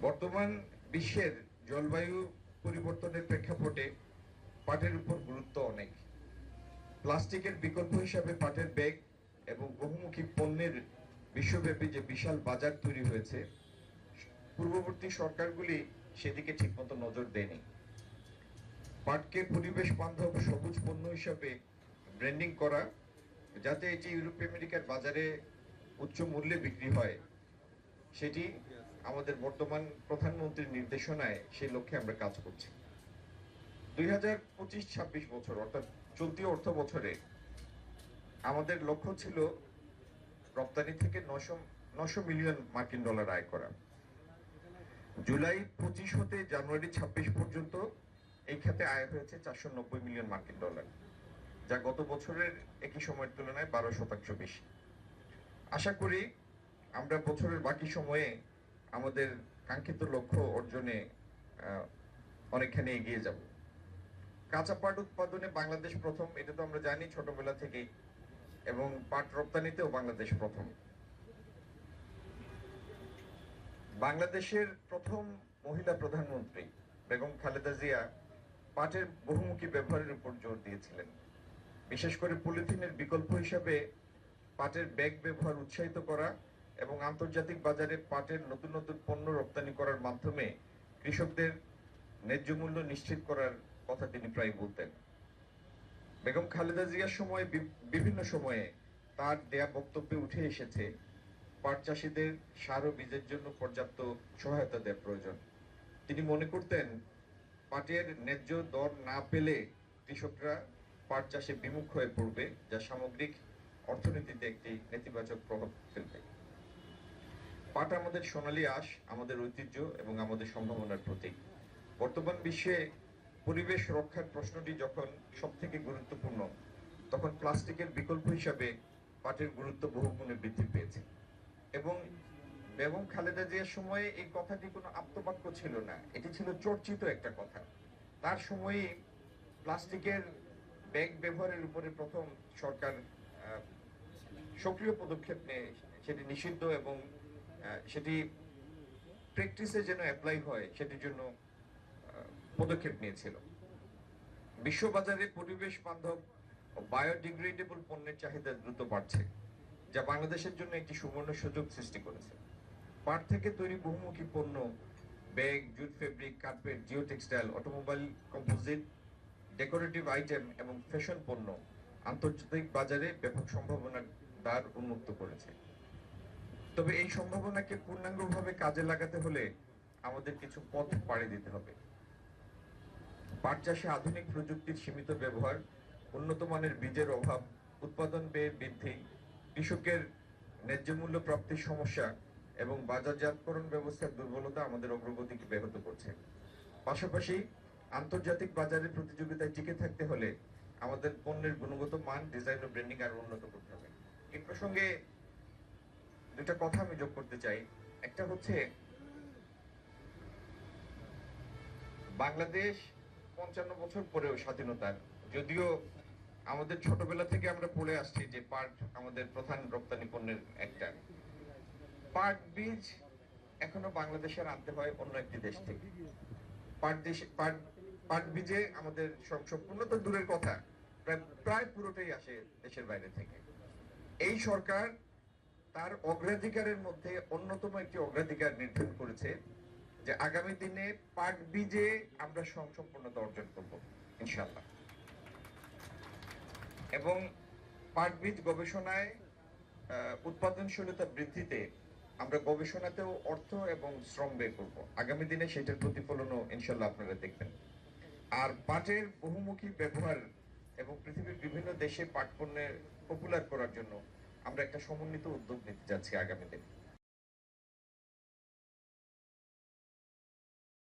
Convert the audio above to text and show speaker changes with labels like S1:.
S1: বর্তমান বিশ্বের জলবায়ু পরিবর্তনের প্রেক্ষাপটে পাটের উপর গুরুত্ব অনেক। প্লাস্টিকের বিকল্প হিসাবে পাটের ব্যাগ এবং বহুমুখী পণ্যের বিশ্বব্যাপী যে বিশাল বাজার তৈরি হয়েছে, পূর্ববর্তী সরকারগুলি সেদিকে ঠিকমতো নজর দেয়নি। পাটকে পরিবেশ বান্ধব সবুজ পণ্য হিসাবে ব্র্যান্ডিং করা, যাতে এটি ইউরোপ আমেরিকার বাজারে উচ্চ মূল্যে বিক্রি হয়, সেটি আমাদের বর্তমান প্রধানমন্ত্রীর নির্দেশনায় সেই লক্ষ্যে আমরা কাজ করছি। 2025-26 বছর অর্থাৎ চলতি অর্থ বছরে আমাদের লক্ষ্য ছিল রপ্তানি থেকে 900 মিলিয়ন মার্কিন ডলার আয় করা। জুলাই 25 হতে জানুয়ারি 26 পর্যন্ত এই খাতে আয় হয়েছে 490 মিলিয়ন মার্কিন ডলার, যা গত বছরের একই সময়ের তুলনায় 12% বেশি। আশা করি আমরা বছরের বাকি সময়ে আমাদের কাঙ্ক্ষিত লক্ষ্য অর্জনে অনেকখানি এগিয়ে যাব। কাঁচা পাট উৎপাদনে বাংলাদেশ প্রথম, এটা তো আমরা জানি ছোটবেলা থেকেই, এবং পাট রপ্তানিতেও বাংলাদেশ প্রথম। বাংলাদেশের প্রথম মহিলা প্রধানমন্ত্রী বেগম খালেদা জিয়া পাটের বহুমুখী ব্যবহারের উপর জোর দিয়েছিলেন। বিশেষ করে পলিথিনের বিকল্প হিসাবে পাটের ব্যাগ ব্যবহার উৎসাহিত করা এবং আন্তর্জাতিক বাজারে পাটের নতুন নতুন পণ্য রপ্তানি করার মাধ্যমে কৃষকদের ন্যায্য মূল্য নিশ্চিত করার কথা তিনি প্রায় বলতেন। বেগম খালেদা জিয়ার সময় বিভিন্ন সময়ে তার দেয়া বক্তব্যে উঠে এসেছে পাট চাষীদের সার ও বীজের জন্য পর্যাপ্ত সহায়তা দেওয়া প্রয়োজন। তিনি মনে করতেন পাটের ন্যায্য দর না পেলে কৃষকরা পাট চাষে বিমুখ হয়ে পড়বে, যা সামগ্রিক অর্থনীতিতে একটি নেতিবাচক প্রভাব ফেলবে। পাট আমাদের সোনালী আঁশ, আমাদের ঐতিহ্য এবং আমাদের সম্ভাবনার প্রতীক। বর্তমান বিশ্বে পরিবেশ রক্ষার প্রশ্নটি যখন সবথেকে গুরুত্বপূর্ণ, তখন প্লাস্টিকের বিকল্প হিসাবে পাটের গুরুত্ব বহুগুণে বৃদ্ধি পেয়েছে। এবং বেগম খালেদা জিয়ার সময়ে এই কথাটি কোনো আপ্তবাক্য ছিল না, এটি ছিল চর্চিত একটা কথা। তার সময়ে প্লাস্টিকের ব্যাগ ব্যবহারের উপরে প্রথম সরকার সক্রিয় পদক্ষেপ নেয়, সেটি নিষিদ্ধ এবং সেটি প্র্যাকটিসে যেন অ্যাপ্লাই হয় সেটির জন্য পদক্ষেপ নিয়েছিল। বিশ্ববাজারে পরিবেশ বান্ধব ও বায়োডিগ্রেডেবল পণ্যের চাহিদা দ্রুত বাড়ছে, যা বাংলাদেশের জন্য একটি সুবর্ণ সুযোগ সৃষ্টি করেছে। পাট থেকে তৈরি বহুমুখী পণ্য, bag, jute fabric, carpet, geo textile, automobile composite, decorative item এবং ফ্যাশন পণ্য আন্তর্জাতিক বাজারে ব্যাপক সম্ভাবনার দ্বার উন্মুক্ত করেছে। তবে এই সম্ভাবনাকে পূর্ণাঙ্গভাবে কাজে লাগাতে হলে আমাদের কিছু পথ পাড়ি দিতে হবে। পাট চাষে আধুনিক প্রযুক্তির সীমিত ব্যবহার, উন্নত মানের বীজের অভাব, উৎপাদন ব্যয় বৃদ্ধি, কৃষকের ন্যায্য মূল্য প্রাপ্তির সমস্যা এবং বাজারজাতকরণ ব্যবস্থার দুর্বলতা আমাদের অগ্রগতিকে ব্যাহত করছে। পাশাপাশি আন্তর্জাতিক বাজারে প্রতিযোগিতায় টিকে থাকতে হলে আমাদের পণ্যের গুণগত মান, ডিজাইন ও ব্র্যান্ডিং আরো উন্নত করতে হবে। এই প্রসঙ্গে দুটা কথা আমি যোগ করতে চাই। একটা হচ্ছে, বাংলাদেশ 55 বছর পরেও স্বাধীনতার, যদিও আমাদের ছোটবেলা থেকে আমরা পড়ে আসছি যে পাট আমাদের প্রধান রপ্তানি পণ্যের একটা, পাট বীজ এখনো বাংলাদেশের আনতে হয় অন্য একটি দেশ থেকে। পাট বীজে আমাদের সম্পূর্ণ তো দূরের কথা, প্রায় পুরোটাই আসে দেশের বাইরে থেকে। এই সরকার তার অগ্রাধিকারের মধ্যে অন্যতম একটি অগ্রাধিকার নির্ধারণ করেছে যে আগামী দিনে পাট বীজে আমরা সম্পূর্ণতা অর্জন করব ইনশাআল্লাহ। এবং পাট বীজ গবেষণায় উৎপাদনশীলতা বৃদ্ধিতে আমরা গবেষণাতেও অর্থ এবং শ্রম ব্যয় করব। আগামী দিনে সেটার প্রতিফলনও ইনশাআল্লাহ আপনারা দেখবেন। আর পাটের বহুমুখী ব্যবহার এবং পৃথিবীর বিভিন্ন দেশে পাট পণ্যের পপুলার করার জন্য আমরা একটা সমন্বিত উদ্যোগ নিতে যাচ্ছি আগামী দিনে।